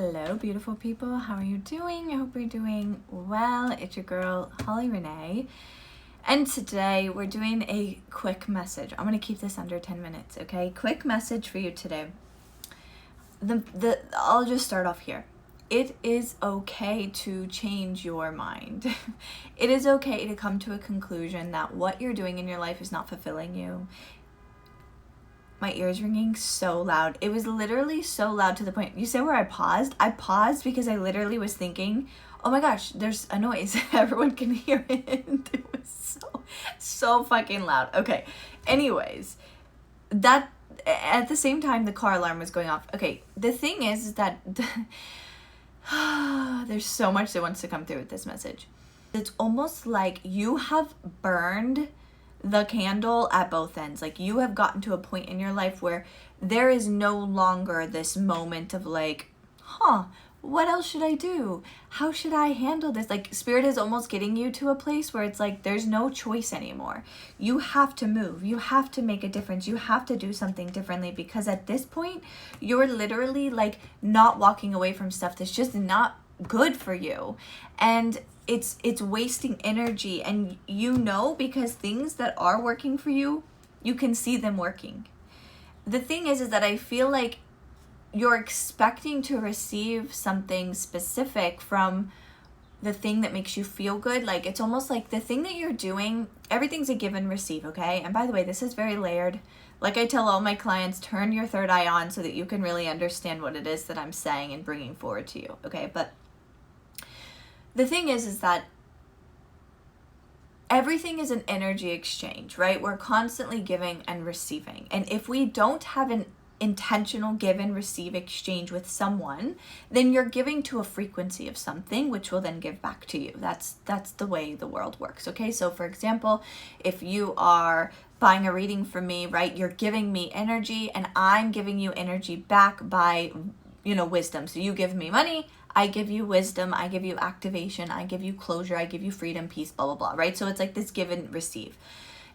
Hello, beautiful people. How are you doing? I hope you're doing well. It's your girl, Holly Renee. And today we're doing a quick message. I'm going to keep this under 10 minutes, okay? Quick message for you today. I'll just start off here. It is okay to change your mind. It is okay to come to a conclusion that what you're doing in your life is not fulfilling you. My ears ringing so loud. It was literally so loud to the point. You say where I paused? I paused because I literally was thinking, oh my gosh, there's a noise. Everyone can hear it. It was so fucking loud. Okay. Anyways, that at the same time the car alarm was going off. Okay. The thing is that there's so much that wants to come through with this message. It's almost like you have burned the candle at both ends. Like you have gotten to a point in your life where there is no longer this moment of like, what else should I do? How should I handle this? Like spirit is almost getting you to a place where it's like there's no choice anymore. You have to move. You have to make a difference. You have to do something differently, because at this point you're literally like not walking away from stuff that's just not good for you. And it's wasting energy, and because things that are working for you, you can see them working. The thing is that I feel like you're expecting to receive something specific from the thing that makes you feel good. Like it's almost like the thing that you're doing, everything's a give and receive, okay? And by the way, this is very layered. Like I tell all my clients, turn your third eye on so that you can really understand what it is that I'm saying and bringing forward to you, okay? But the thing is that everything is an energy exchange, right? We're constantly giving and receiving. And if we don't have an intentional give and receive exchange with someone, then you're giving to a frequency of something which will then give back to you. That's the way the world works, okay? So for example, if you are buying a reading from me, right, you're giving me energy and I'm giving you energy back by, wisdom. So you give me money, I give you wisdom, I give you activation, I give you closure, I give you freedom, peace, blah, blah, blah, right? So it's like this give and receive.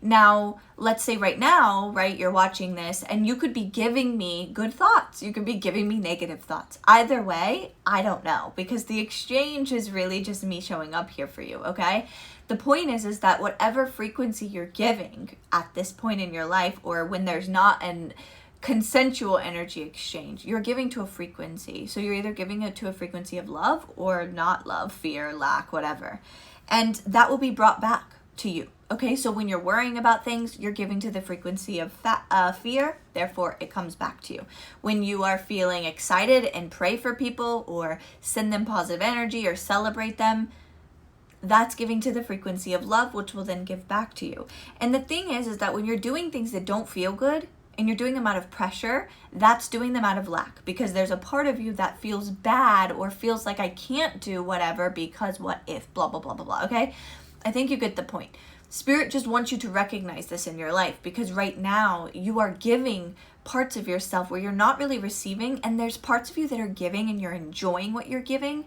Now, let's say right now, right, you're watching this and you could be giving me good thoughts. You could be giving me negative thoughts. Either way, I don't know, because the exchange is really just me showing up here for you, okay? The point is that whatever frequency you're giving at this point in your life, or when there's not an consensual energy exchange, you're giving to a frequency. So you're either giving it to a frequency of love or not love, fear, lack, whatever. And that will be brought back to you. Okay, so when you're worrying about things, you're giving to the frequency of fear, therefore it comes back to you. When you are feeling excited and pray for people or send them positive energy or celebrate them, that's giving to the frequency of love, which will then give back to you. And the thing is that when you're doing things that don't feel good, and you're doing them out of pressure, that's doing them out of lack, because there's a part of you that feels bad or feels like I can't do whatever because what if, blah, blah, blah, blah, blah, okay? I think you get the point. Spirit just wants you to recognize this in your life, because right now you are giving parts of yourself where you're not really receiving, and there's parts of you that are giving and you're enjoying what you're giving.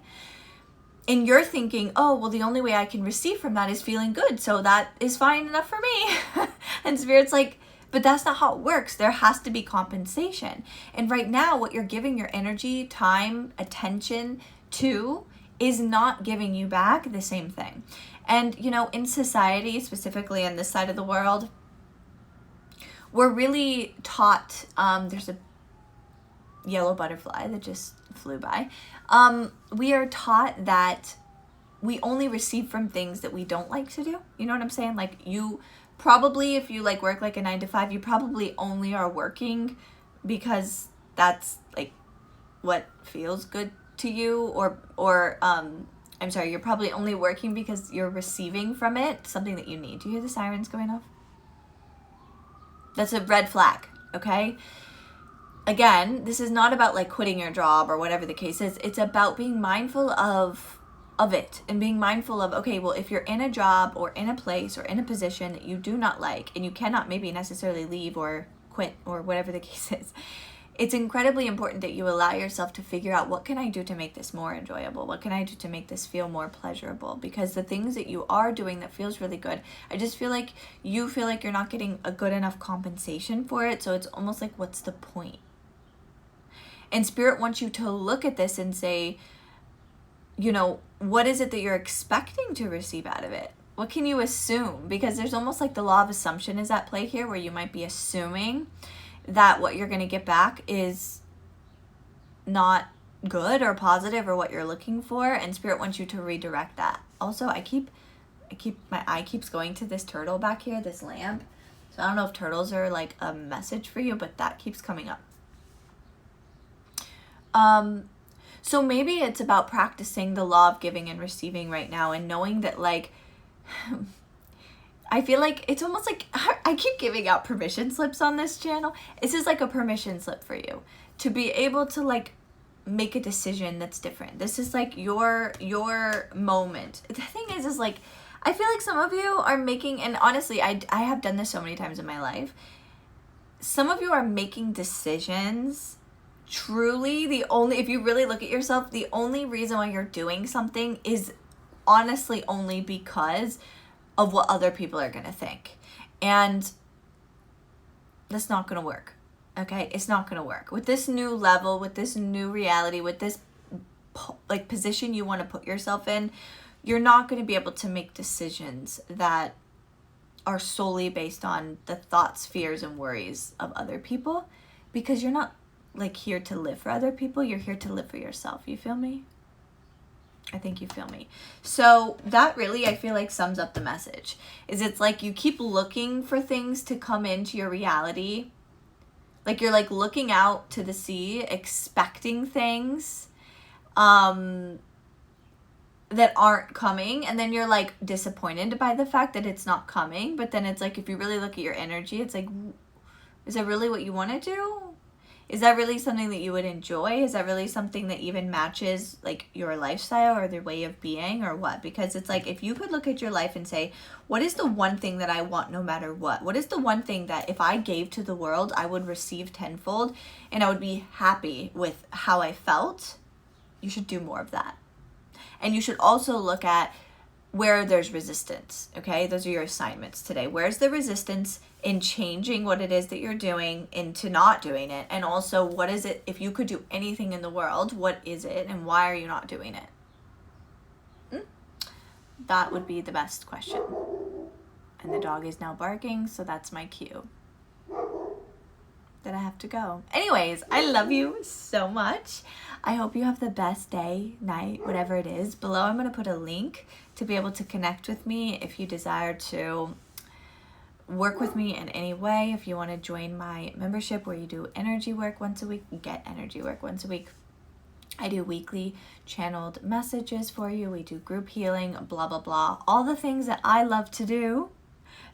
And you're thinking, oh, well, the only way I can receive from that is feeling good, so that is fine enough for me. And Spirit's like, but that's not how it works. There has to be compensation. And right now, what you're giving your energy, time, attention to is not giving you back the same thing. And, in society, specifically on this side of the world, we're really taught, there's a yellow butterfly that just flew by. We are taught that we only receive from things that we don't like to do. You know what I'm saying? Like you probably, if you like work like a 9 to 5, you probably only are working because that's like what feels good to you, you're probably only working because you're receiving from it something that you need. Do you hear the sirens going off? That's a red flag, okay? Again, this is not about like quitting your job or whatever the case is. It's about being mindful of it and being mindful of, okay, well, if you're in a job or in a place or in a position that you do not like and you cannot maybe necessarily leave or quit or whatever the case is, it's incredibly important that you allow yourself to figure out, what can I do to make this more enjoyable? What can I do to make this feel more pleasurable? Because the things that you are doing that feels really good, I just feel like you feel like you're not getting a good enough compensation for it. So it's almost like, what's the point? And Spirit wants you to look at this and say, you know, what is it that you're expecting to receive out of it? What can you assume? Because there's almost like the law of assumption is at play here, where you might be assuming that what you're going to get back is not good or positive or what you're looking for, and Spirit wants you to redirect that. Also, my eye keeps going to this turtle back here, this lamp. So I don't know if turtles are like a message for you, but that keeps coming up. So maybe it's about practicing the law of giving and receiving right now, and knowing that, like, I feel like it's almost like I keep giving out permission slips on this channel. This is like a permission slip for you to be able to, like, make a decision that's different. This is like your moment. The thing is like, I feel like some of you are making, and honestly, I have done this so many times in my life. Some of you are making decisions. Truly, if you really look at yourself, the only reason why you're doing something is honestly only because of what other people are going to think. And that's not going to work. Okay? It's not going to work. With this new level, with this new reality, with this like position you want to put yourself in, you're not going to be able to make decisions that are solely based on the thoughts, fears, and worries of other people, because you're not like here to live for other people. You're here to live for yourself. You feel me? I think you feel me. So that really, I feel like, sums up the message. Is it's like you keep looking for things to come into your reality. Like you're like looking out to the sea, expecting things that aren't coming, and then you're like disappointed by the fact that it's not coming. But then it's like, if you really look at your energy, it's like, is that really what you want to do? Is that really something that you would enjoy? Is that really something that even matches like your lifestyle or the way of being, or what? Because it's like, if you could look at your life and say, what is the one thing that I want no matter what? What is the one thing that if I gave to the world, I would receive tenfold and I would be happy with how I felt? You should do more of that. And you should also look at where there's resistance, okay? Those are your assignments today. Where's the resistance in changing what it is that you're doing into not doing it? And also, what is it, if you could do anything in the world, what is it and why are you not doing it? That would be the best question. And the dog is now barking, so that's my cue that I have to go. Anyways, I love you so much. I hope you have the best day, night, whatever it is. Below, I'm going to put a link to be able to connect with me if you desire to work with me in any way. If you want to join my membership where you do energy work once a week, get energy work once a week. I do weekly channeled messages for you. We do group healing, blah, blah, blah. All the things that I love to do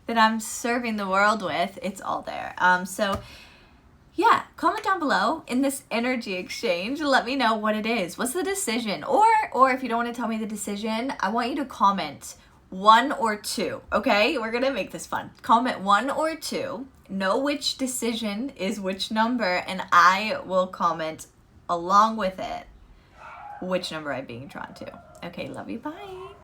that I'm serving the world with, it's all there. So yeah, comment down below in this energy exchange. Let me know what it is. What's the decision? Or if you don't want to tell me the decision, I want you to comment 1 or 2, okay? We're going to make this fun. Comment 1 or 2. Know which decision is which number, and I will comment along with it which number I'm being drawn to. Okay, love you. Bye.